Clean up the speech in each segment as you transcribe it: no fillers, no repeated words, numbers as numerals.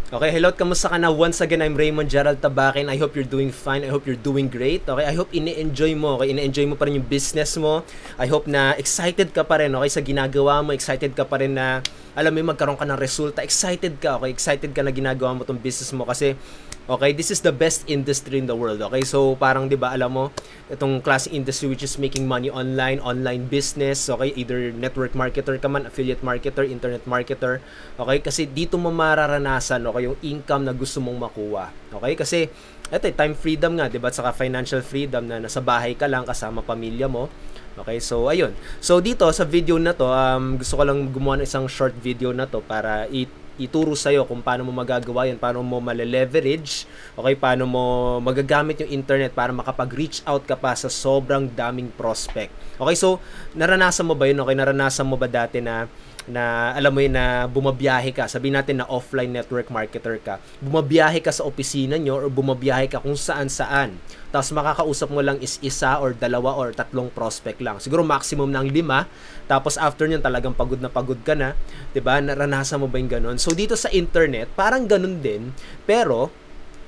Okay, hello, kamusta ka na? Once again, I'm Raymond Gerald Tabakin. I hope you're doing fine. I hope you're doing great. Okay, I hope ini-enjoy mo. Okay, ini-enjoy mo pa rin yung business mo. I hope na excited ka pa rin, okay, sa ginagawa mo. Excited ka pa rin na, alam mo, magkaroon ka ng resulta. Excited ka, okay? Excited ka na ginagawa mo tong business mo kasi, okay, this is the best industry in the world. Okay, so parang, di ba, alam mo, itong class industry which is making money online business, okay, either network marketer ka man, affiliate marketer, internet marketer, okay, kasi dito mo mararanasan, okay, yung income na gusto mong makuha. Okay? Kasi ito, time freedom nga, 'di ba? Saka financial freedom na nasa bahay ka lang kasama pamilya mo. Okay? So ayun. So dito sa video na to, gusto ko lang gumawa ng isang short video na to para ituro sa iyo kung paano mo magagawa 'yan, paano mo male-leverage, okay, paano mo magagamit yung internet para makapag-reach out ka pa sa sobrang daming prospect. Okay? So naranasan mo ba 'yun? Okay, naranasan mo ba dati na alam mo yun na bumabiyahe ka, sabihin natin na offline network marketer ka, bumabiyahe ka sa opisina nyo or bumabiyahe ka kung saan-saan, tapos makakausap mo lang is isa or dalawa or tatlong prospect lang, siguro maximum ng 5, tapos after nyan talagang pagod na pagod ka na, 'di ba? Naranasan mo ba yung ganun? So dito sa internet parang ganun din, pero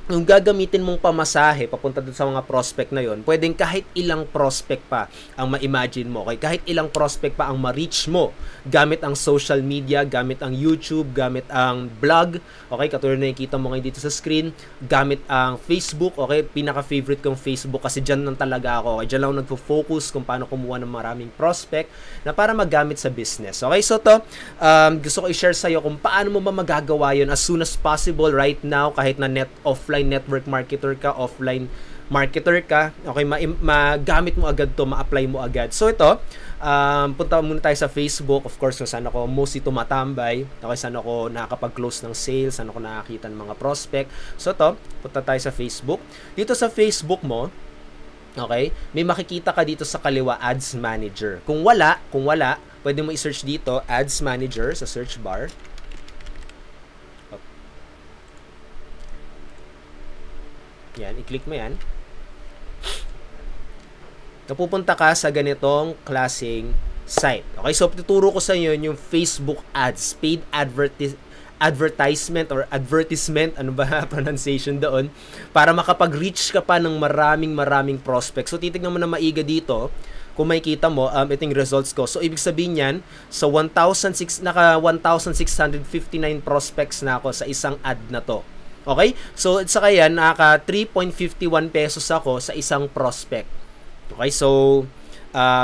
yung gagamitin mong pamasahe papunta dun sa mga prospect na yon, pwedeng kahit ilang prospect pa ang ma-imagine mo, okay? Kahit ilang prospect pa ang ma-reach mo gamit ang social media, gamit ang YouTube, gamit ang blog, okay? Katulad na nakikita mo ngayon dito sa screen, gamit ang Facebook, okay? Pinaka-favorite kong Facebook kasi dyan lang talaga ako, okay? Dyan lang ako nagfo-focus kung paano kumuha ng maraming prospect na para magamit sa business, okay? So to, gusto ko i-share sa'yo kung paano mo ba magagawa yun as soon as possible right now, kahit na offline network marketer ka, offline marketer ka, okay, magamit mo agad to, ma-apply mo agad. So ito, punta muna tayo sa Facebook, of course, kung saan ako mostly tumatambay, okay, saan ako nakakapag-close ng sales, saan ako nakakita ng mga prospect. So ito, punta tayo sa Facebook. Dito sa Facebook mo, okay, may makikita ka dito sa kaliwa, Ads Manager. Kung wala, pwede mo i-search dito, Ads Manager sa search bar. Yan, i-click mo yan. Napupunta ka sa ganitong klaseng site. Okay, so tuturo ko sa inyo yung Facebook ads, paid advertisement or advertisement, ano ba pronunciation doon, para makapag-reach ka pa ng maraming prospects. So titignan mo na maiga dito, kung makikita mo, ito yung results ko. So ibig sabihin yan, sa 1,659 prospects na ako sa isang ad na to. Okay? So, saka yan, naka 3.51 pesos ako sa isang prospect. Okay? So,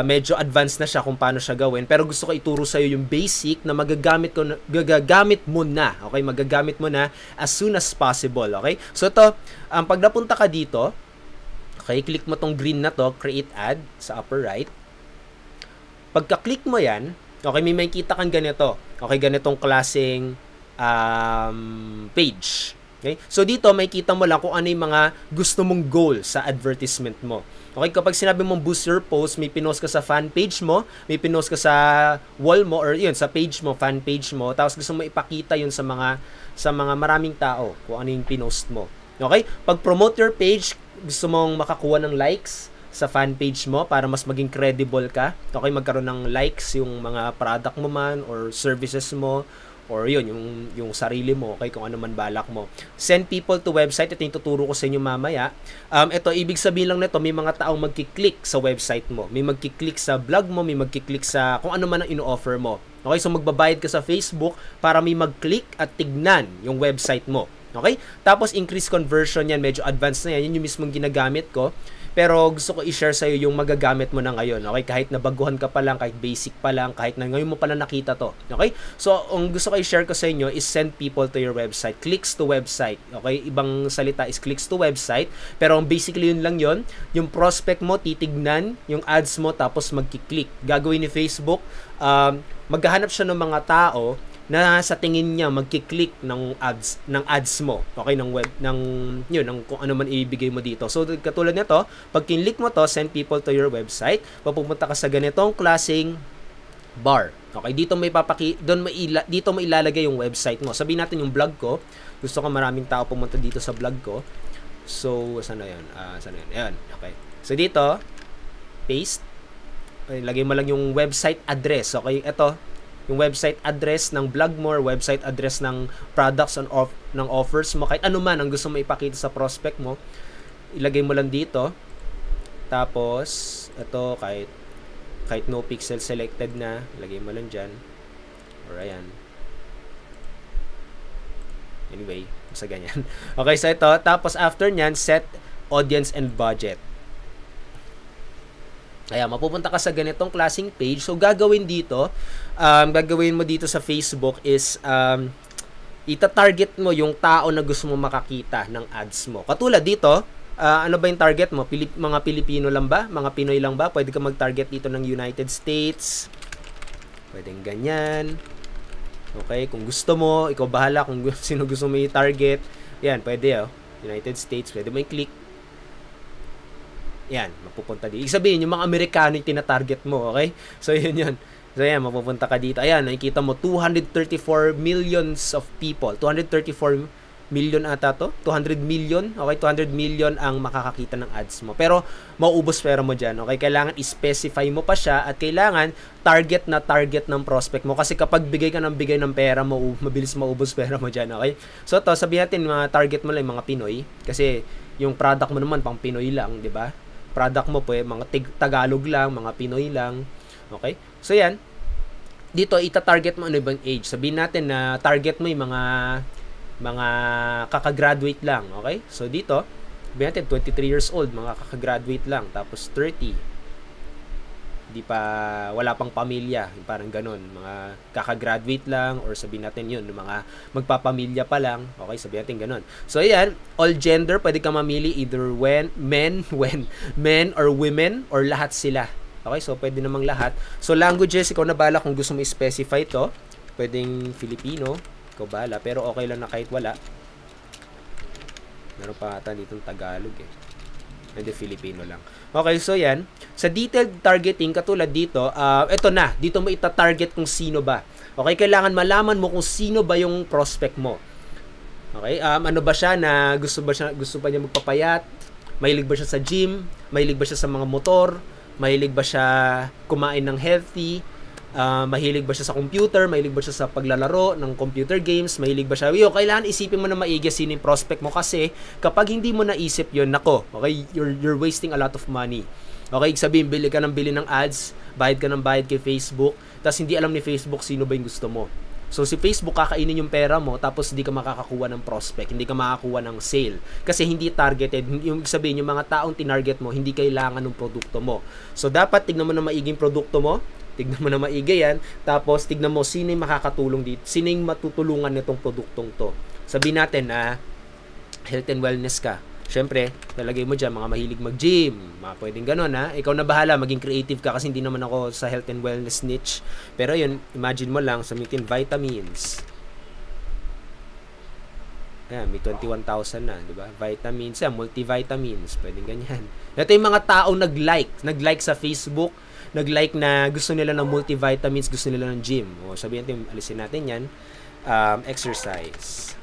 medyo advanced na siya kung paano siya gawin. Pero gusto ko ituro sa'yo yung basic na magagamit mo na. Okay? Magagamit mo na as soon as possible. Okay? So, ito, pag napunta ka dito, okay, click mo tong green na to, create ad sa upper right. Pagka-click mo yan, okay, may makikita kang ganito. Okay, ganitong klaseng page. Okay? So dito makikita mo lang kung ano yung mga gusto mong goal sa advertisement mo. Okay, kapag sinabi mong boost your post, may pinost ka sa fan page mo, may pinost ka sa wall mo or yun sa page mo, fan page mo, tapos gusto mo ipakita yun sa mga maraming tao kung ano yung pinost mo. Okay? Pag promote your page, gusto mong makakuha ng likes sa fan page mo para mas maging credible ka. Okay, magkaroon ng likes yung mga product mo man or services mo, or yun, yung sarili mo, okay, kung ano man balak mo. Send people to website, ito yung tuturo ko sa inyo mamaya. Ito, ibig sabihin lang nito, may mga taong magkiklik sa website mo, may magkiklik sa blog mo, may magkiklik sa kung ano man ang ino-offer mo. Okay, so magbabayad ka sa Facebook para may mag-click at tignan yung website mo. Okay? Tapos increase conversion yan, medyo advanced na yan, yun yung mismong ginagamit ko. Pero gusto ko i-share sa'yo yung magagamit mo na ngayon. Okay? Kahit nabaguhan ka pa lang, kahit basic pa lang, kahit na ngayon mo pa lang nakita to. Okay? So, ang gusto ko i-share ko sa inyo is send people to your website. Clicks to website. Okay? Ibang salita is clicks to website. Pero basically yun lang yun. Yung prospect mo, titignan yung ads mo, tapos magkiklik. Gagawin ni Facebook, maghahanap siya ng mga tao na sa tingin niya magki-click ng ads mo, okay, ng web, ng kung ano man ibigay mo dito. So katulad nito, pag kinlik mo to, send people to your website, pupunta ka sa ganitong klaseng bar. Okay, dito dito mo ilalagay yung website mo. Sabihin natin yung blog ko. Gusto ko maraming tao pumunta dito sa blog ko. So saan na 'yan? Ayan, okay. So dito, paste. Okay, lagay mo lang yung website address. Okay, ito yung website address ng blog mo, website address ng products ng offers mo, kahit ano man ang gusto mo ipakita sa prospect mo, ilagay mo lang dito. Tapos ito, kahit no pixel selected na, ilagay mo lang dyan, or ayan. Anyway, basta ganyan. Okay, so ito, tapos after nyan, set audience and budget. Kaya mapupunta ka sa ganitong klaseng page. So gagawin dito, gagawin mo dito sa Facebook is ita-target mo yung tao na gusto mo makakita ng ads mo. Katulad dito, ano ba yung target mo? Mga Pilipino lang ba? Mga Pinoy lang ba? Pwede ka mag-target dito ng United States. Pwedeng ganyan. Okay, kung gusto mo, ikaw bahala kung sino gusto mo i-target. Yan, pwede United States, pwede mo i-click. Yan, mapupunta dito. Ibig sabihin, yung mga Amerikano yung tina-target mo, okay? So, yun. So, yan, mapupunta ka dito. Ayan, nakikita mo, 234 millions of people. 234 million ata to? 200 million? Okay, 200 million ang makakakita ng ads mo. Pero, mauubos pera mo dyan, okay? Kailangan i-specify mo pa siya at kailangan target ng prospect mo. Kasi kapag bigay ng pera mo, mabilis maubos pera mo dyan, okay? So, to, sabihin natin, mga target mo lang mga Pinoy. Kasi, yung product mo naman, pang Pinoy lang, di ba? Product mo po mga Tagalog lang, mga Pinoy lang. Okay? So yan. Dito ita-target mo ano bang age. Sabihin natin na target mo yung mga kaka-graduate lang, okay? So dito, sabihin natin 23 years old, mga kaka-graduate lang, tapos 30. Wala pang pamilya, parang ganun, mga kaka-graduate lang, or sabihin natin yun, mga magpapamilya pa lang, okay, sabihin natin ganun. So ayan, all gender, pwede ka mamili either men or women, or lahat sila. Okay, so pwede namang lahat. So languages, ikaw na bahala kung gusto mo i-specify to. Pwedeng Filipino, ikaw bahala, pero okay lang na kahit wala. Meron pa ata ditong Tagalog Hindi, Filipino lang. Okay, so yan. Sa detailed targeting, katulad dito, eto na, dito mo ita-target kung sino ba. Okay, kailangan malaman mo kung sino ba yung prospect mo. Okay, ano ba siya na gusto pa niya magpapayat? Mahilig ba siya sa gym? Mahilig ba siya sa mga motor? Mahilig ba siya kumain ng healthy? Mahilig ba siya sa computer? Mahilig ba siya sa paglalaro ng computer games? Mahilig ba siya? Kailangan isipin mo na maigi sino yung prospect mo kasi kapag hindi mo naisip yun, nako, okay, you're wasting a lot of money. Okay, sabihin, bili ka ng ads, bayad ka ng bayad kay Facebook, tapos hindi alam ni Facebook sino ba yung gusto mo. So, si Facebook kakainin yung pera mo, tapos hindi ka makakakuha ng prospect, hindi ka makakakuha ng sale. Kasi hindi targeted. Yung sabihin, yung mga taong tinarget mo, hindi kailangan ng produkto mo. So, dapat tignan mo na maiging produkto mo, tignan mo na maigi yan, tapos tignan mo sino yung makakatulong dito, sino yung matutulungan nitong produktong to. Sabihin natin na health and wellness ka. Siyempre, talagay mo dyan, mga mahilig mag-gym, mga pwedeng ganun Ikaw na bahala, maging creative ka kasi hindi naman ako sa health and wellness niche. Pero yun, imagine mo lang, samitin vitamins. Ayan, may 21,000 na, di ba? Vitamins, multivitamins, pwedeng ganyan. Ito yung mga taong nag-like sa Facebook, nag-like na gusto nila ng multivitamins, gusto nila ng gym. O sabihin natin, alisin natin yan. Exercise.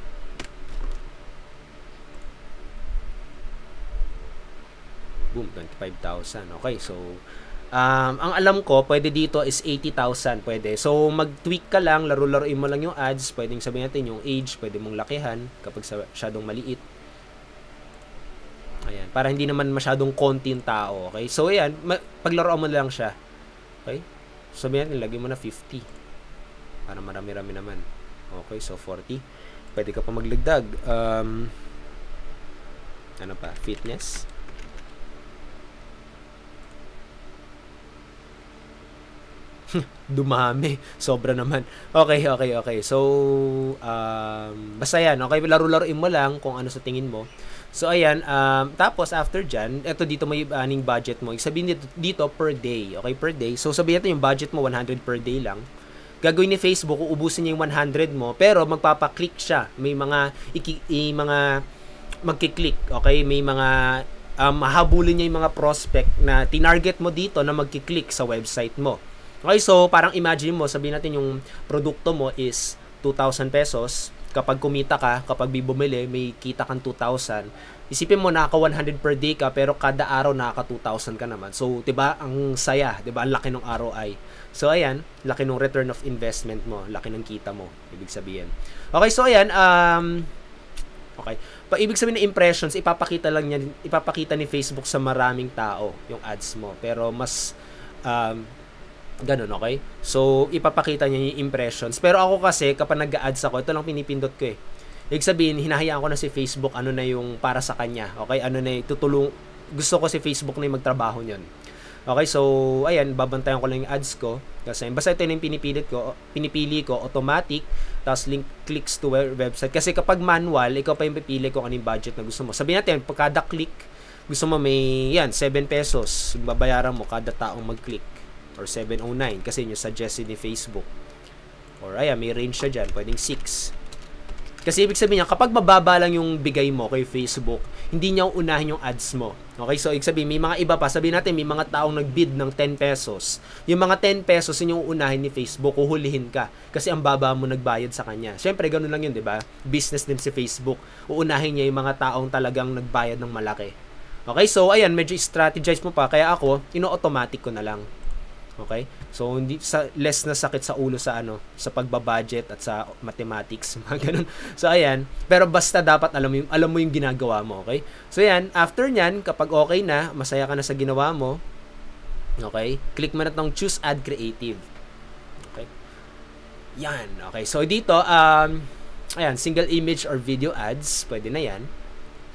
Boom, 25,000. Okay, so ang alam ko, pwede dito is 80,000, pwede. So mag-tweak ka lang, laro-laruin mo lang yung ads, pwedeng sabihin natin yung age, pwede mong lakihan kapag masyadong maliit. Ayan, para hindi naman masyadong konti yung tao, okay? So ayan, paglaruan mo lang siya. Okay? Sabihin natin, lagay mo na 50. Para marami-rami naman. Okay, so 40. Pwede ka pa magligdag. Ano pa? Fitness. Dumami. Sobra naman. Okay. So, basta yan. Okay, laro-laruin mo lang kung ano sa tingin mo. So, ayan. Tapos, after dyan, eto dito may aning budget mo. Sabihin dito per day. Okay, per day. So, sabihin natin yung budget mo, 100 per day lang. Gagawin ni Facebook, uubusin niya yung 100 mo, pero magpapa-click siya. May mga magki-click. Okay, may mga mahabulin niya yung mga prospect na tinarget mo dito na magki-click sa website mo. Okay, so parang imagine mo, sabihin natin yung produkto mo is 2,000 pesos. kapag kumita ka, kapag bumili, may kita kang 2,000. Isipin mo, naka 100 per day ka, pero kada araw naka 2,000 ka naman. So, 'di ba, ang saya, 'di ba? Ang laki ng ROI. So, ayan, laki ng return of investment mo, laki ng kita mo, ibig sabihin. Okay, so ayan, okay. Ibig sabihin ng impressions, ipapakita ni Facebook sa maraming tao yung ads mo. Pero mas ganun, okay? So, ipapakita niya yung impressions. Pero ako kasi, kapag nag-ads ako, ito lang pinipindot ko eh. Ibig sabihin, hinahayaan ko na si Facebook, ano na yung para sa kanya. Okay? Ano na yung gusto ko si Facebook na yung magtrabaho niyon. Okay? So, ayan, babantayan ko lang yung ads ko. Kasi, basta ito yung pinipili ko, automatic, tapos link clicks to website. Kasi kapag manual, ikaw pa yung pipili kung ano yung budget na gusto mo. Sabihin natin, kada click, gusto mo may, 7 pesos, babayaran mo kada taong mag-click. Or 709 kasi yung suggested ni Facebook. Or ayan, may range siya dyan, pwedeng 6. Kasi ibig sabihin niya, kapag mababa lang yung bigay mo kay Facebook, hindi niya unahin yung ads mo. Okay, so ibig sabihin, may mga iba pa, sabihin natin, may mga taong nag-bid ng 10 pesos. Yung mga 10 pesos, yun yung unahin ni Facebook, uhulihin ka. Kasi ang baba mo nagbayad sa kanya. Siyempre, ganun lang yun, di ba? Business din si Facebook. Uunahin niya yung mga taong talagang nagbayad ng malaki. Okay, so ayan, medyo strategize mo pa. Kaya ako, ino-automatic ko na lang. Okay? So hindi less na sakit sa ulo sa sa pagbabudget at sa mathematics, mga ganun. So ayan, pero basta dapat alam mo yung ginagawa mo, okay? So ayan, after niyan, kapag okay na, masaya ka na sa ginawa mo, okay? Click mo na tong choose ad creative. Okay? Yan, okay. So dito ayan, single image or video ads, pwede na yan.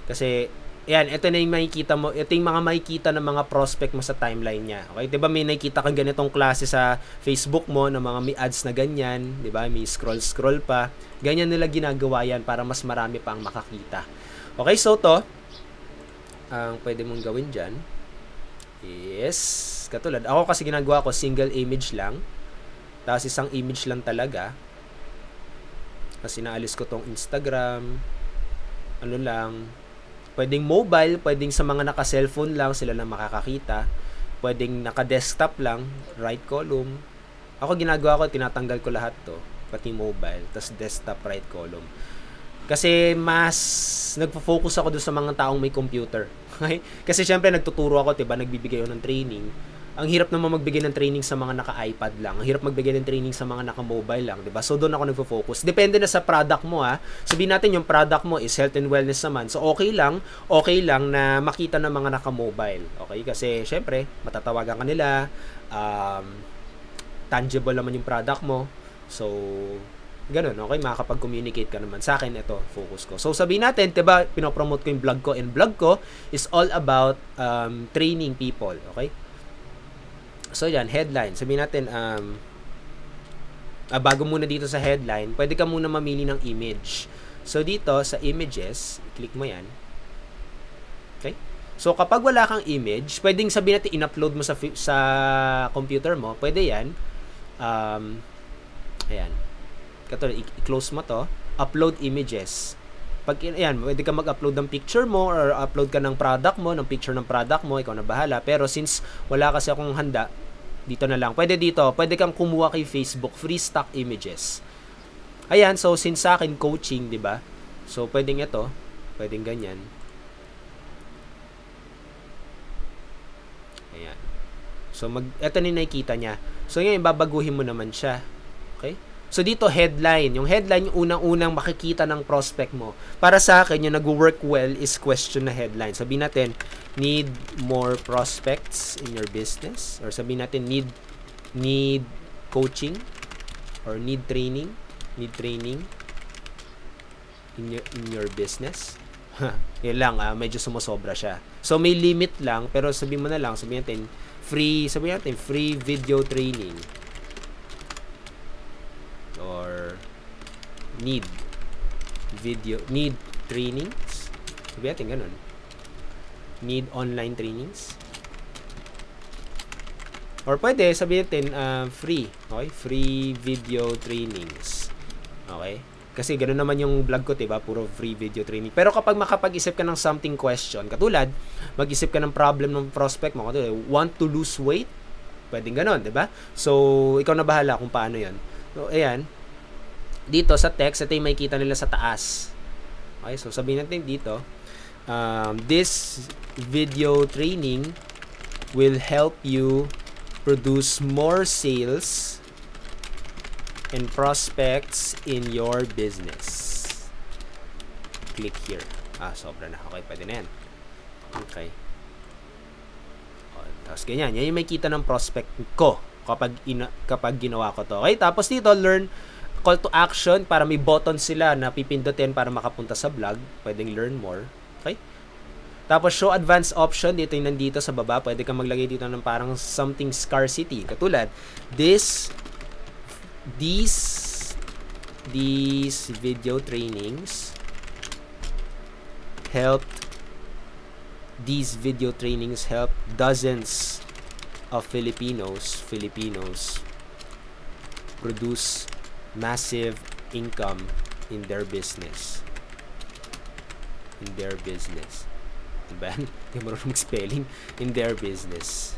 Kasi yan, ito na yung makikita mo, ito yung mga makikita ng mga prospect mo sa timeline niya. Okay? 'Di ba may nakikita kang ganitong klase sa Facebook mo na mga may ads na ganyan, 'di ba? May scroll pa. Ganyan nila ginagawa yan para mas marami pang makakita. Okay, so to ang pwede mong gawin diyan is katulad ako kasi ginagawa ko single image lang. Tapos isang image lang talaga. Kasi naalis ko tong Instagram. Ano lang, pwedeng mobile, pwedeng sa mga naka-cellphone lang, sila na makakakita. Pwedeng naka-desktop lang, right column. Ako ginagawa ko, tinatanggal ko lahat to, pati mobile, tas desktop, right column. Kasi mas nagpo-focus ako doon sa mga taong may computer. Okay? Kasi syempre nagtuturo ako, 'di ba, nagbibigay ako ng training. Ang hirap naman magbigay ng training sa mga naka-iPad lang. Ang hirap magbigay ng training sa mga naka-mobile lang, 'di ba? So doon ako nagfo-focus. Depende na sa product mo, ha. Sabihin natin yung product mo is health and wellness naman. So okay lang na makita ng mga naka-mobile. Okay? Kasi syempre, matatawagan ka nila, tangible naman yung product mo. So ganun, okay? Makakapag-communicate ka naman. Sa akin, ito, focus ko. So, sabihin natin, diba, pinopromote ko yung vlog ko, and vlog ko is all about training people, okay? So, yan, headline. Sabihin natin, bago muna dito sa headline, pwede ka muna mamili ng image. So, dito, sa images, click mo yan. Okay? So, kapag wala kang image, pwedeng sabihin natin, in-upload mo sa computer mo. Pwede yan. Ayan. Katulad, i-close mo to. Upload images. Pag, ayan, pwede ka mag-upload ng picture mo or upload ka ng product mo, ng picture ng product mo, ikaw na bahala. Pero since wala kasi akong handa, dito na lang. Pwede dito, pwede kang kumuha kay Facebook, free stock images. Ayan, so since sa akin, coaching, di ba? So, pwedeng ito, pwedeng ganyan. Ayan. So, ito na nakikita niya. So, ngayon, babaguhin mo naman siya. Okay? So, dito, headline. Yung headline, yung unang-unang makikita ng prospect mo. Para sa akin, yung nag-work well is question na headline. Sabihin natin, need more prospects in your business. Or sabihin natin, need coaching. Or need training. Need training in your business. Yan lang, medyo sumusobra siya. So, may limit lang. Pero sabihin mo na lang, sabihin natin, free video training. Or need trainings. Sabihin natin ganun. Need online trainings. Or pwede sabihin natin free. Okay? Free video trainings. Okay? Kasi ganoon naman yung vlog ko, diba? Puro free video training. Pero kapag makapag-isip ka ng something question, katulad, mag-isip ka ng problem ng prospect mo, katulad, want to lose weight? Pwedeng ganon, diba? So, ikaw na bahala kung paano yan. So, ayan. dito sa text, ito yung makikita nila sa taas. Okay, so sabihin natin dito, this video training will help you produce more sales and prospects in your business. Click here. Sobra na. Okay, pwede na yan. Okay. Tapos ganyan. Yan yung may kita ng prospect ko kapag ginawa ko to. Okay, tapos dito, learn call to action para may button sila na pipindutin para makapunta sa blog. Pwedeng learn more. Okay? Tapos show advanced option. Dito yung nandito sa baba. Pwede kang maglagay dito ng parang something scarcity. Katulad, these video trainings help dozens of Filipinos produce massive income in their business. Diba? Hindi mo marunong mag-spelling. In their business.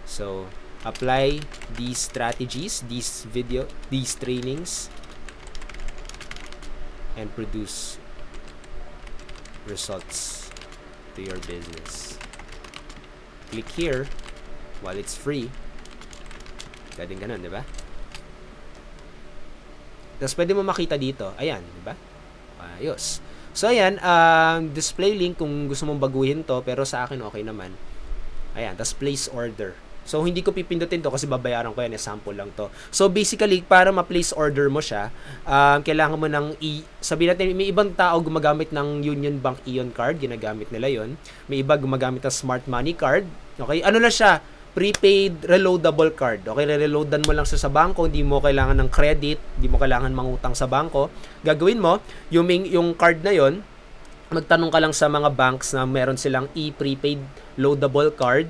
So, apply these strategies, these trainings, and produce results to your business. Click here while it's free. Pwedeng ganun, di ba? Tapos pwede mo makita dito. Ayan, di ba? Ayos. So, ayan, display link kung gusto mong baguhin to, pero sa akin okay naman. Ayan, tapos place order. So, hindi ko pipindutin to kasi babayaran ko yan. Sample lang to. So, basically, para ma-place order mo siya, kailangan mo ng sabihin natin, may ibang tao gumagamit ng Union Bank Ion Card. Ginagamit nila yon. May iba gumagamit ng Smart Money Card. Okay? Ano na siya? Prepaid reloadable card. Okay? Reloadan mo lang sa bangko. Hindi mo kailangan ng credit. Hindi mo kailangan mangutang sa bangko. Gagawin mo, yung card na yon, magtanong ka lang sa mga banks na meron silang e-prepaid loadable card.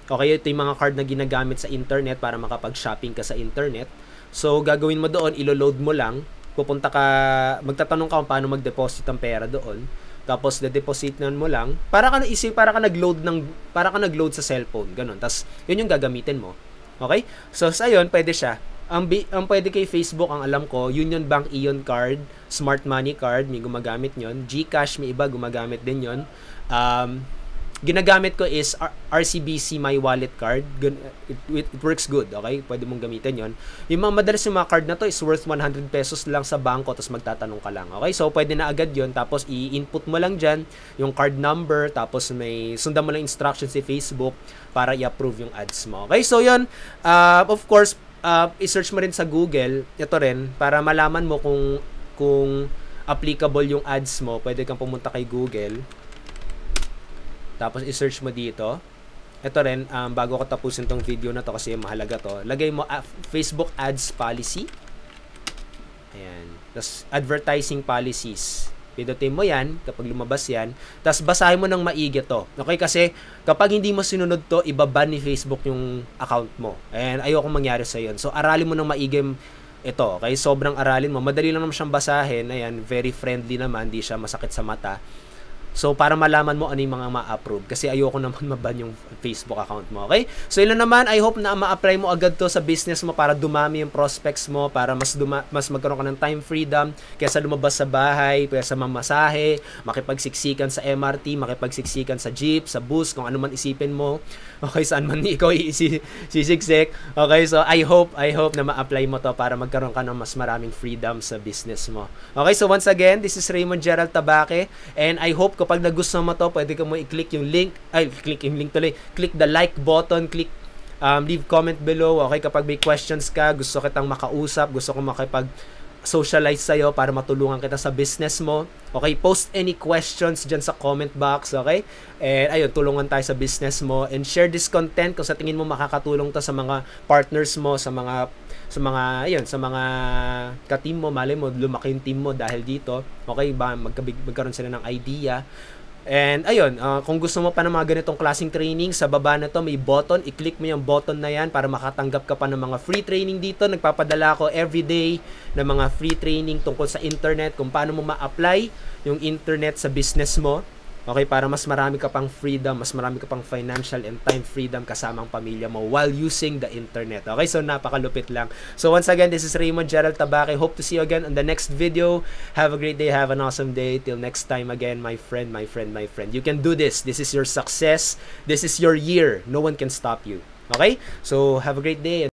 Okay, ito yung mga card na ginagamit sa internet para makapag-shopping ka sa internet. So, gagawin mo doon, ilo-load mo lang, magtatanong ka kung paano mag-deposit ng pera doon. Tapos, de-depositan mo lang, para ka nag-load sa cellphone, ganun. Tapos, yun yung gagamitin mo. Okay? So, sa yun, pwede siya. Ang pwede kay Facebook, ang alam ko, Union Bank Ion Card, Smart Money Card, may gumagamit yon. GCash, may iba gumagamit din yon. Ginagamit ko is RCBC My Wallet card. It works good, okay? Pwede mong gamitin yon. Yung mga madalas yung mga card na to is worth 100 pesos lang sa bangko, tapos magtatanong ka lang, okay? So, pwede na agad yon. Tapos, i-input mo lang dyan yung card number, tapos sundan mo lang instructions si Facebook para i-approve yung ads mo, okay? So, yon. Of course, i-search mo rin sa Google, ito rin, para malaman mo kung applicable yung ads mo. Pwede kang pumunta kay Google. Tapos, i-search mo dito. Ito rin, bago ko tapusin tong video na to kasi mahalaga to, lagay mo Facebook Ads Policy. Ayan. Tapos, Advertising Policies. Pindutin mo yan kapag lumabas yan. Tapos, basahin mo ng maigi to. Okay? Kasi, kapag hindi mo sinunod to, ibaban ni Facebook yung account mo. And ayoko mangyari sa yun. So, aralin mo ng maigi ito. Okay? Sobrang aralin mo. Madali lang naman siyang basahin. Ayan. Very friendly naman. Di siya masakit sa mata. So, para malaman mo ano yung mga ma-approve. Kasi ayoko naman maban yung Facebook account mo. Okay? So, yun naman. I hope na ma-apply mo agad to sa business mo para dumami yung prospects mo, para mas magkaroon ka ng time freedom kaysa lumabas sa bahay, kaysa mamasahe, makipagsiksikan sa MRT, makipagsiksikan sa jeep, sa bus, kung ano man isipin mo. Okay? Saan man ikaw sisiksik. Okay? So, I hope na ma-apply mo to para magkaroon ka ng mas maraming freedom sa business mo. Okay? So, once again, this is Raymond Gerald Tabaque, and I hope kapag nagustuhan mo to, pwede ka mo i-click yung link, click the like button, leave comment below, okay? Kapag may questions ka, gusto kitang makausap, gusto kong makipag-socialize sa'yo para matulungan kita sa business mo, okay? Post any questions dyan sa comment box, okay? And ayun, tulungan tayo sa business mo, and share this content kung sa tingin mo makakatulong to sa mga partners mo, sa mga ka-team mo, mali mo, lumaki yung team mo dahil dito. Okay, magkaroon sila ng idea. And ayun, kung gusto mo pa ng mga ganitong klaseng training, sa baba na to may button, i-click mo yung button na yan para makatanggap ka pa ng mga free training dito. Nagpapadala ako everyday ng mga free training tungkol sa internet, kung paano mo ma-apply yung internet sa business mo. Okay, para mas marami ka pang freedom, mas marami ka pang financial and time freedom kasama ang pamilya mo while using the internet. Okay, so napakalupit lang. So once again, this is Raymond Gerald Tabaque. Hope to see you again on the next video. Have a great day. Have an awesome day. Till next time again, my friend, my friend, my friend. You can do this. This is your success. This is your year. No one can stop you. Okay? So have a great day.